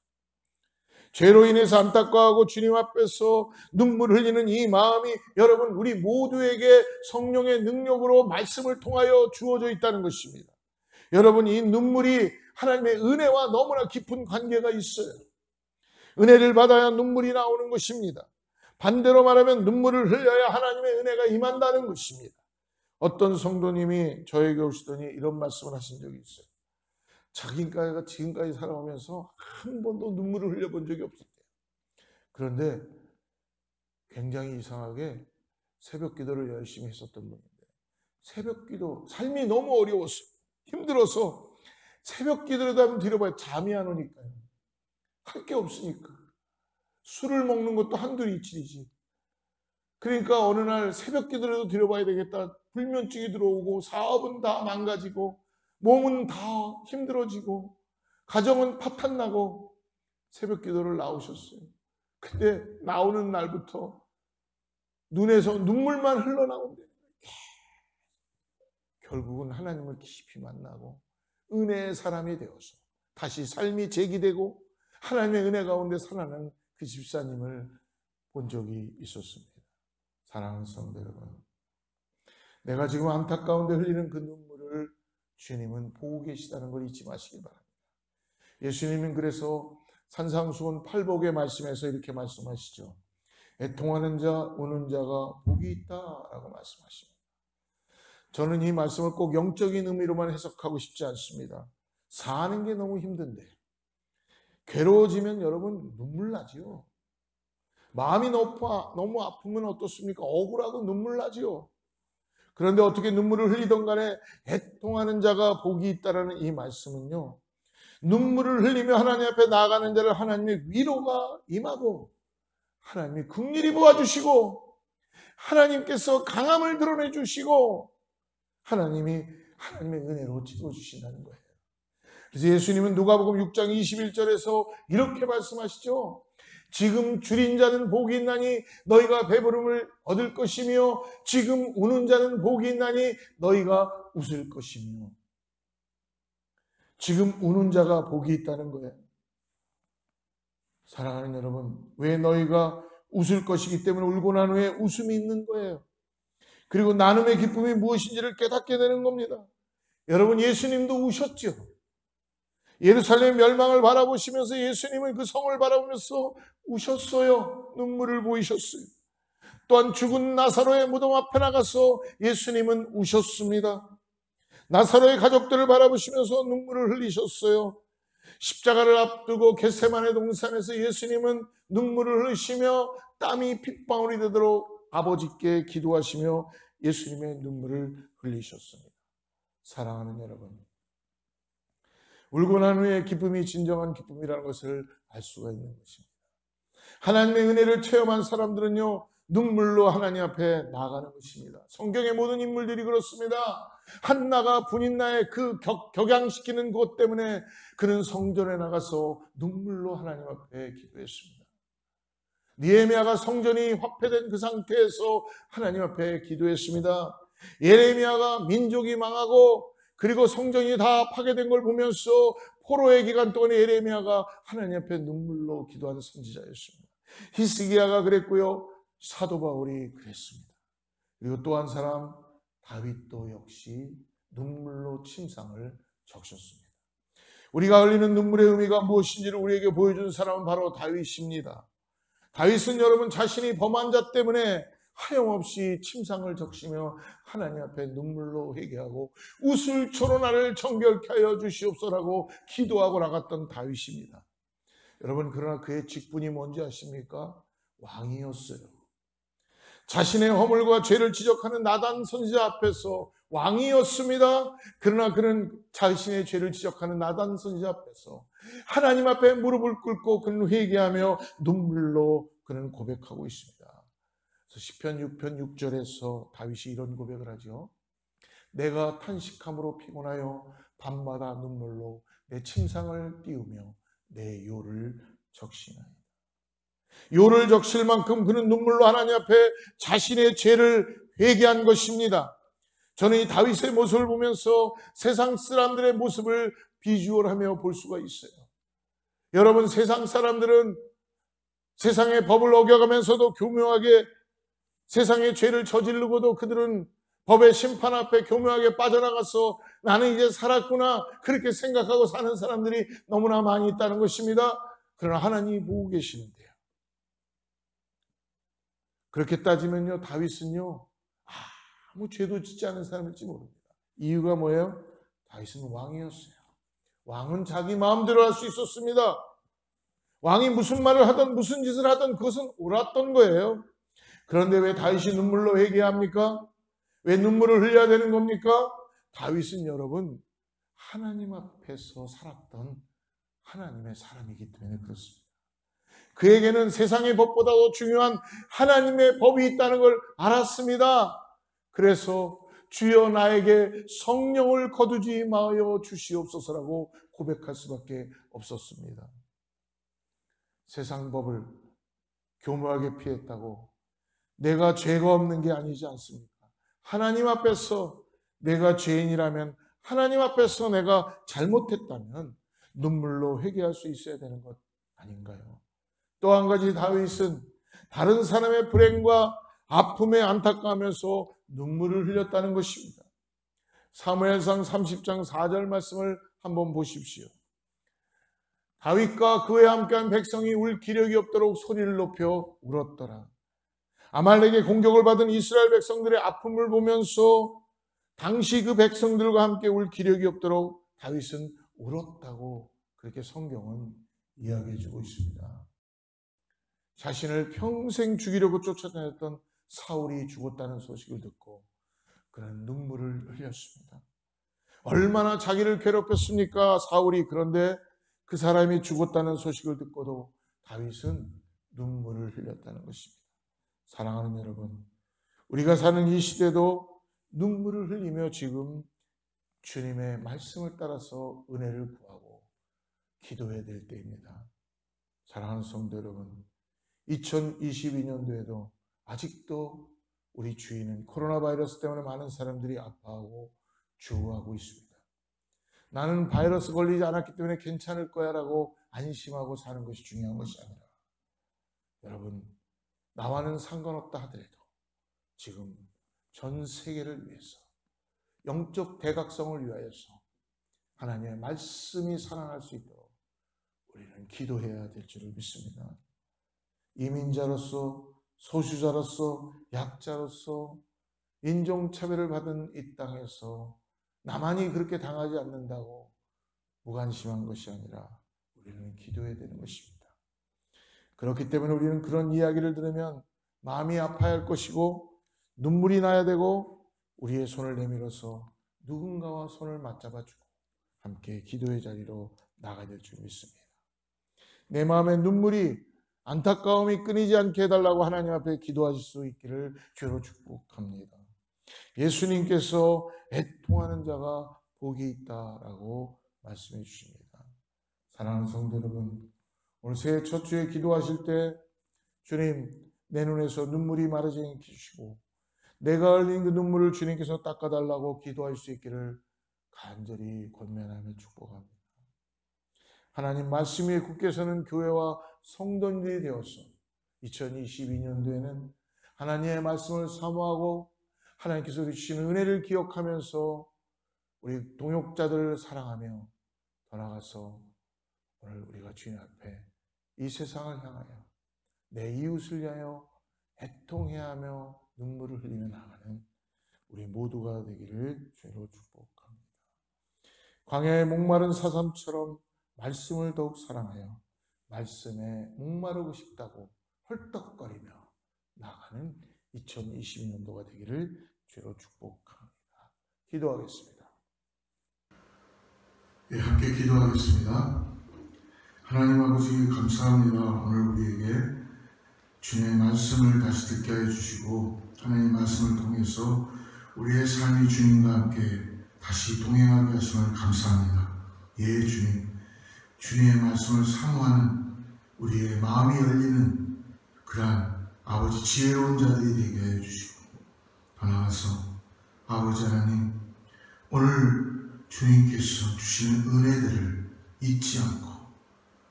죄로 인해서 안타까워하고 주님 앞에서 눈물 흘리는 이 마음이 여러분 우리 모두에게 성령의 능력으로 말씀을 통하여 주어져 있다는 것입니다. 여러분 이 눈물이 하나님의 은혜와 너무나 깊은 관계가 있어요. 은혜를 받아야 눈물이 나오는 것입니다. 반대로 말하면 눈물을 흘려야 하나님의 은혜가 임한다는 것입니다. 어떤 성도님이 저에게 오시더니 이런 말씀을 하신 적이 있어요. 자기가 지금까지 살아오면서 한 번도 눈물을 흘려본 적이 없었대요. 그런데 굉장히 이상하게 새벽 기도를 열심히 했었던 분인데 새벽 기도, 삶이 너무 어려워서 힘들어서 새벽 기도라도 한번 드려봐야 잠이 안 오니까요. 할 게 없으니까. 술을 먹는 것도 한두 이틀이지. 그러니까 어느 날 새벽 기도라도 드려봐야 되겠다. 불면증이 들어오고 사업은 다 망가지고 몸은 다 힘들어지고 가정은 파탄나고 새벽 기도를 나오셨어요. 근데 나오는 날부터 눈에서 눈물만 흘러나온대요. 결국은 하나님을 깊이 만나고 은혜의 사람이 되어서 다시 삶이 재기되고 하나님의 은혜 가운데 살아나는 그 집사님을 본 적이 있었습니다. 사랑하는 성도 여러분, 내가 지금 안타까운데 흘리는 그 눈물을 주님은 보고 계시다는 걸 잊지 마시기 바랍니다. 예수님은 그래서 산상수훈 팔복의 말씀에서 이렇게 말씀하시죠. 애통하는 자, 우는 자가 복이 있다라고 말씀하십니다. 저는 이 말씀을 꼭 영적인 의미로만 해석하고 싶지 않습니다. 사는 게 너무 힘든데 괴로워지면 여러분 눈물 나지요. 마음이 너무 아프면 어떻습니까? 억울하고 눈물 나지요. 그런데 어떻게 눈물을 흘리던 간에 애통하는 자가 복이 있다라는 이 말씀은요, 눈물을 흘리며 하나님 앞에 나아가는 자를 하나님의 위로가 임하고 하나님이 긍휼히 보아주시고 하나님께서 강함을 드러내 주시고 하나님의 은혜로 채워주신다는 거예요. 그래서 예수님은 누가복음 6장 21절에서 이렇게 말씀하시죠. 지금 줄인 자는 복이 있나니 너희가 배부름을 얻을 것이며 지금 우는 자는 복이 있나니 너희가 웃을 것이며. 지금 우는 자가 복이 있다는 거예요. 사랑하는 여러분, 왜 너희가 웃을 것이기 때문에 울고 난 후에 웃음이 있는 거예요. 그리고 나눔의 기쁨이 무엇인지를 깨닫게 되는 겁니다. 여러분, 예수님도 우셨죠. 예루살렘 멸망을 바라보시면서 예수님은 그 성을 바라보면서 우셨어요. 눈물을 보이셨어요. 또한 죽은 나사로의 무덤 앞에 나가서 예수님은 우셨습니다. 나사로의 가족들을 바라보시면서 눈물을 흘리셨어요. 십자가를 앞두고 겟세마네 동산에서 예수님은 눈물을 흘리시며 땀이 핏방울이 되도록 아버지께 기도하시며 예수님의 눈물을 흘리셨습니다. 사랑하는 여러분, 울고 난 후에 기쁨이 진정한 기쁨이라는 것을 알 수가 있는 것입니다. 하나님의 은혜를 체험한 사람들은요, 눈물로 하나님 앞에 나아가는 것입니다. 성경의 모든 인물들이 그렇습니다. 한나가 분인나의 그 격양시키는 것 때문에 그는 성전에 나가서 눈물로 하나님 앞에 기도했습니다. 느헤미야가 성전이 화폐된 그 상태에서 하나님 앞에 기도했습니다. 예레미야가 민족이 망하고 그리고 성전이 다 파괴된 걸 보면서 포로의 기간 동안에 예레미야가 하나님 앞에 눈물로 기도하는 선지자였습니다. 히스기야가 그랬고요. 사도 바울이 그랬습니다. 그리고 또 한 사람 다윗도 역시 눈물로 침상을 적셨습니다. 우리가 흘리는 눈물의 의미가 무엇인지를 우리에게 보여준 사람은 바로 다윗입니다. 다윗은 여러분 자신이 범한 자 때문에 하염없이 침상을 적시며 하나님 앞에 눈물로 회개하고 우슬초로 나를 정결케 하여 주시옵소서라고 기도하고 나갔던 다윗입니다. 여러분, 그러나 그의 직분이 뭔지 아십니까? 왕이었어요. 자신의 허물과 죄를 지적하는 나단 선지자 앞에서 왕이었습니다. 그러나 그는 자신의 죄를 지적하는 나단 선지자 앞에서 하나님 앞에 무릎을 꿇고 그는 회개하며 눈물로 그는 고백하고 있습니다. 그래서 시편 6편 6절에서 다윗이 이런 고백을 하죠. 내가 탄식함으로 피곤하여 밤마다 눈물로 내 침상을 띄우며 내 요를 적시나이다. 요를 적실 만큼 그는 눈물로 하나님 앞에 자신의 죄를 회개한 것입니다. 저는 이 다윗의 모습을 보면서 세상 사람들의 모습을 비주얼하며 볼 수가 있어요. 여러분, 세상 사람들은 세상의 법을 어겨가면서도 교묘하게 세상의 죄를 저지르고도 그들은 법의 심판 앞에 교묘하게 빠져나가서 나는 이제 살았구나 그렇게 생각하고 사는 사람들이 너무나 많이 있다는 것입니다. 그러나 하나님이 보고 계시는데요. 그렇게 따지면요, 다윗은요 아무 죄도 짓지 않은 사람일지 모릅니다. 이유가 뭐예요? 다윗은 왕이었어요. 왕은 자기 마음대로 할 수 있었습니다. 왕이 무슨 말을 하든 무슨 짓을 하든 그것은 옳았던 거예요. 그런데 왜 다윗이 눈물로 회개합니까? 왜 눈물을 흘려야 되는 겁니까? 다윗은 여러분 하나님 앞에서 살았던 하나님의 사람이기 때문에 그렇습니다. 그에게는 세상의 법보다도 중요한 하나님의 법이 있다는 걸 알았습니다. 그래서 주여 나에게 성령을 거두지 마여 주시옵소서라고 고백할 수밖에 없었습니다. 세상 법을 교묘하게 피했다고 내가 죄가 없는 게 아니지 않습니까? 하나님 앞에서 내가 죄인이라면, 하나님 앞에서 내가 잘못했다면 눈물로 회개할 수 있어야 되는 것 아닌가요? 또 한 가지 다윗은 다른 사람의 불행과 아픔에 안타까워하면서 눈물을 흘렸다는 것입니다. 사무엘상 30장 4절 말씀을 한번 보십시오. 다윗과 그에 함께한 백성이 울 기력이 없도록 소리를 높여 울었더라. 아말렉의 공격을 받은 이스라엘 백성들의 아픔을 보면서 당시 그 백성들과 함께 울 기력이 없도록 다윗은 울었다고 그렇게 성경은 이야기해 주고 있습니다. 자신을 평생 죽이려고 쫓아다녔던 사울이 죽었다는 소식을 듣고 그는 눈물을 흘렸습니다. 얼마나 자기를 괴롭혔습니까? 사울이. 그런데 그 사람이 죽었다는 소식을 듣고도 다윗은 눈물을 흘렸다는 것입니다. 사랑하는 여러분, 우리가 사는 이 시대도 눈물을 흘리며 지금 주님의 말씀을 따라서 은혜를 구하고 기도해야 될 때입니다. 사랑하는 성도 여러분, 2022년도에도 아직도 우리 주위는 코로나 바이러스 때문에 많은 사람들이 아파하고 죽어가고 있습니다. 나는 바이러스 걸리지 않았기 때문에 괜찮을 거야 라고 안심하고 사는 것이 중요한 것이 아니라, 여러분, 나와는 상관없다 하더라도 지금 전 세계를 위해서 영적 대각성을 위하여서 하나님의 말씀이 살아날 수 있도록 우리는 기도해야 될 줄을 믿습니다. 이민자로서, 소수자로서, 약자로서 인종차별을 받은 이 땅에서 나만이 그렇게 당하지 않는다고 무관심한 것이 아니라 우리는 기도해야 되는 것입니다. 그렇기 때문에 우리는 그런 이야기를 들으면 마음이 아파야 할 것이고 눈물이 나야 되고 우리의 손을 내밀어서 누군가와 손을 맞잡아주고 함께 기도의 자리로 나가야 될 줄 믿습니다. 내 마음에 눈물이, 안타까움이 끊이지 않게 해달라고 하나님 앞에 기도하실 수 있기를 주로 축복합니다. 예수님께서 애통하는 자가 복이 있다라고 말씀해 주십니다. 사랑하는 성도 여러분, 오늘 새해 첫 주에 기도하실 때 주님, 내 눈에서 눈물이 마르지 않게 해주시고 내가 흘린 그 눈물을 주님께서 닦아달라고 기도할 수 있기를 간절히 권면하며 축복합니다. 하나님 말씀 위에 굳게 서는 교회와 성도들이 되어서 2022년도에는 하나님의 말씀을 사모하고 하나님께서 주시는 은혜를 기억하면서 우리 동역자들을 사랑하며 더 나아가서 오늘 우리가 주님 앞에 이 세상을 향하여 내 이웃을 위하여 애통해야 하며 눈물을 흘리며 나가는 우리 모두가 되기를 주로 축복합니다. 광야의 목마른 사슴처럼 말씀을 더욱 사랑하여 말씀에 목마르고 싶다고 헐떡거리며 나가는 2022년도가 되기를 주로 축복합니다. 기도하겠습니다. 네, 함께 기도하겠습니다. 하나님 아버지 감사합니다. 오늘 우리에게 주님의 말씀을 다시 듣게 해주시고 하나님의 말씀을 통해서 우리의 삶이 주님과 함께 다시 동행하게 하심을 감사합니다. 예, 주님. 주님의 말씀을 사모하는 우리의 마음이 열리는 그러한 아버지 지혜로운 자들이 되게 해주시고 더 나아가서 아버지 하나님, 오늘 주님께서 주시는 은혜들을 잊지 않고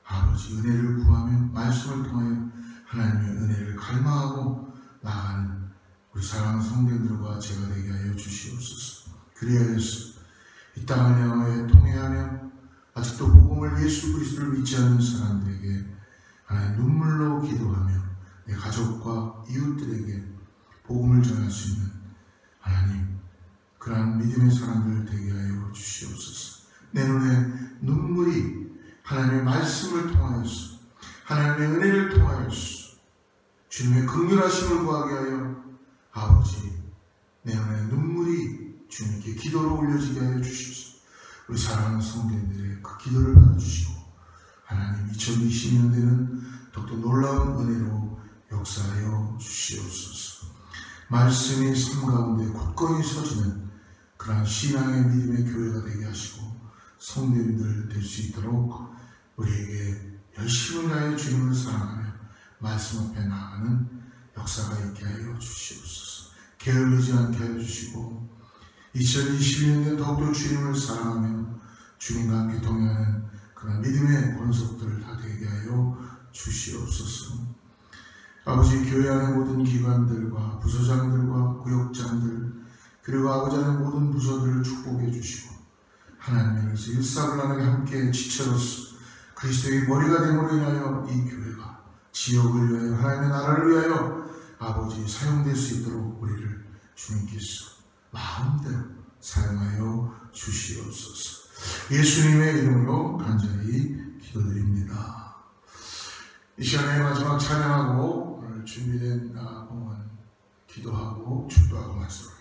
아버지 은혜를 구하며 말씀을 통하여 하나님의 은혜를 갈망하고 나아가는 우리 사랑하는 성도들과 제가 되게 하여 주시옵소서. 그리하여서 이 땅을 향하여 통회하며 아직도 복음을 예수 그리스도를 믿지 않는 사람들에게 하나님 눈물로 기도하며 내 가족과 이웃들에게 복음을 전할 수 있는 하나님 그러한 믿음의 사람들 되게 하여 주시옵소서. 내 눈에 눈물이 하나님의 말씀을 통하여서 하나님의 은혜를 통하여서 주님의 긍휼하심을 구하게 하여 아버지 내 눈에 눈물이 주님께 기도로 올려지게 하여 주시옵소서. 우리 사랑하는 성도님들의 그 기도를 받아주시고 하나님 2020년대는 더욱더 놀라운 은혜로 역사하여 주시옵소서. 말씀이 삶 가운데 굳건히 서지는 그러한 신앙의 믿음의 교회가 되게 하시고 성도님들 될 수 있도록 우리에게 열심을 다해 주님을 사랑하며 말씀 앞에 나아가는 역사가 있게 하여 주시옵소서. 게을르지 않게 하여 주시고 2022년에 더욱더 주님을 사랑하며 주님과 함께 동행하는 그런 믿음의 권속들 다 되게 하여 주시옵소서. 아버지, 교회 안의 모든 기관들과 부서장들과 구역장들, 그리고 아버지 안의 모든 부서들을 축복해 주시고, 하나님의 의해서 일사불란하게 함께 지체로서 그리스도의 머리가 됨으로 인하여 이 교회가 지역을 위하여 하나님의 나라를 위하여 아버지 사용될 수 있도록 우리를 주님께서 마음대로 사용하여 주시옵소서. 예수님의 이름으로 간절히 기도드립니다. 이 시간에 마지막 찬양하고 오늘 준비된 공헌 기도하고 축도하고 말씀하겠습니다.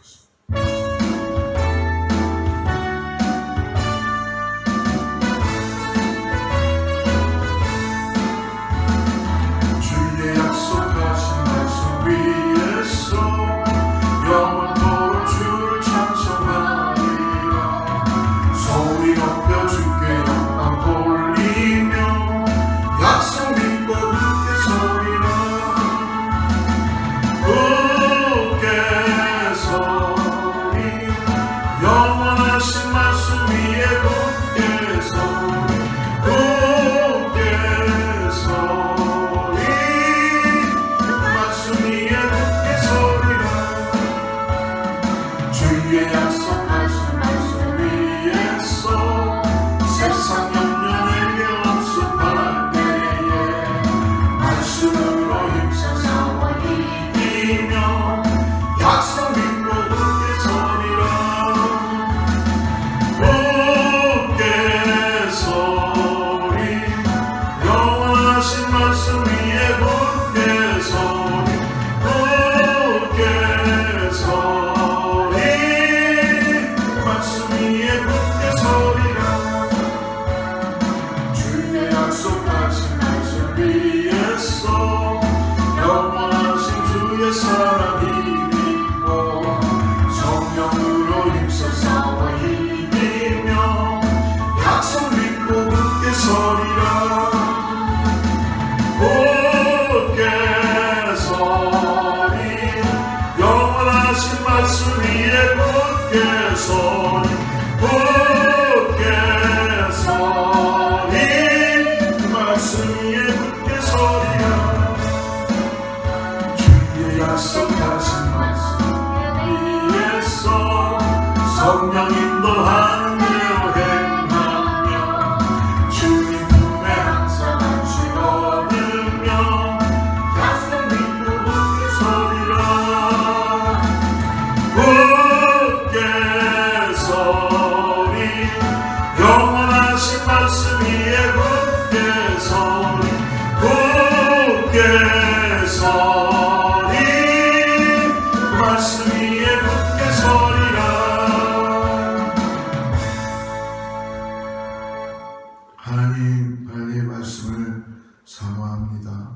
하나님의 말씀을 사모합니다.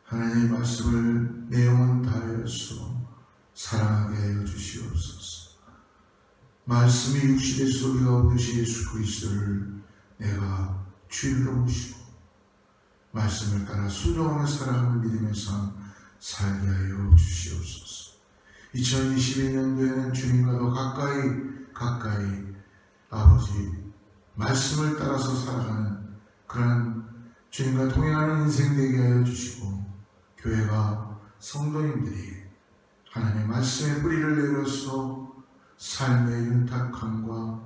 하나님의 말씀을 내 영혼 다하여서 사랑하게 하여 주시옵소서. 말씀이 육신에서 우리 가운데 예수 그리스도를 내가 주인으로 모시고 말씀을 따라 순종하며 살아가는 믿음의 삶 살게 하여 주시옵소서. 2021년도에는 주님과 더 가까이 아버지 말씀을 따라서 살아가는 그런 주님과 동행하는 인생 되게 하여 주시고, 교회가 성도님들이 하나님의 말씀의 뿌리를 내려서 삶의 윤탁함과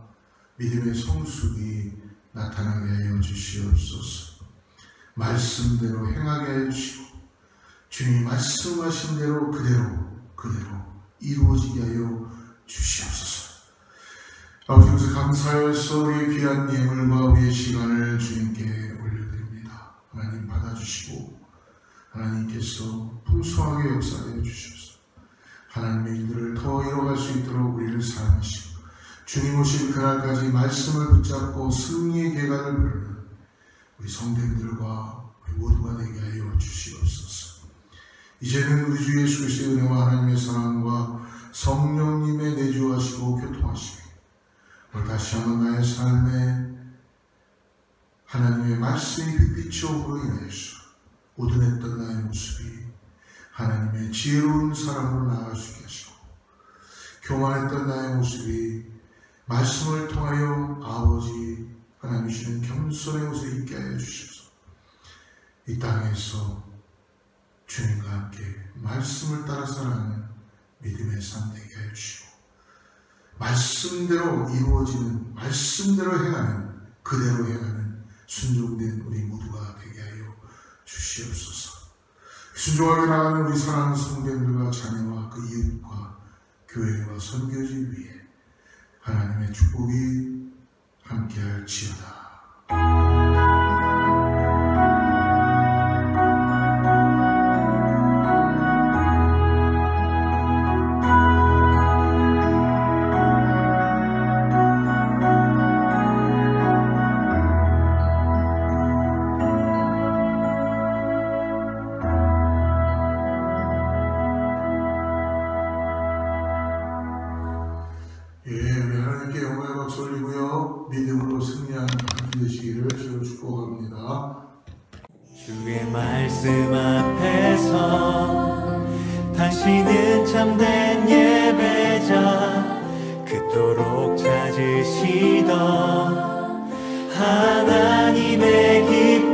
믿음의 성숙이 나타나게 하여 주시옵소서. 말씀대로 행하게 하여 주시고 주님이 말씀하신 대로 그대로 이루어지게 하여 주시옵소서. 아버지, 그래서 감사하여서 우리의 귀한 예물과 우리의 시간을 주님께 올려드립니다. 하나님 받아주시고 하나님께서 풍성하게 역사하여 주시옵소서. 하나님의 일들을 더 이뤄갈 수 있도록 우리를 사랑하시고 주님 오실 그날까지 말씀을 붙잡고 승리의 계단을 부르는 우리 성도님들과 우리 모두가 되게 하여 주시옵소서. 이제는 우리 주 예수 그리스도의 은혜와 하나님의 사랑과 성령님의 내주하시고 교통하시고 다시 한번 나의 삶에 하나님의 말씀이 빛비추어으로 인하여서 우둔했던 나의 모습이 하나님의 지혜로운 사랑으로 나아갈 수 있게 하시고, 교만했던 나의 모습이 말씀을 통하여 아버지 하나님 주시는 겸손의 옷에 입게 하여 주셔서 이 땅에서 주님과 함께 말씀을 따라 살아가는 믿음의 삶 되게 하여 주시고 말씀대로 이루어지는 말씀대로 행하는 그대로 행하는 순종된 우리 모두가 되게 하여 주시옵소서. 순종하게 나가는 우리 사랑하는 성도들과 자녀와 그 이웃과 교회와 선교지 위에 하나님의 축복이 함께할지어다. 우리 하나님께 영광의 박수 올리고요. 믿음으로 승리하는 한 주 되시기를 주로 축복합니다. 주의 말씀 앞에서 당신은 참된 예배자 그토록 찾으시던 하나님의 기쁨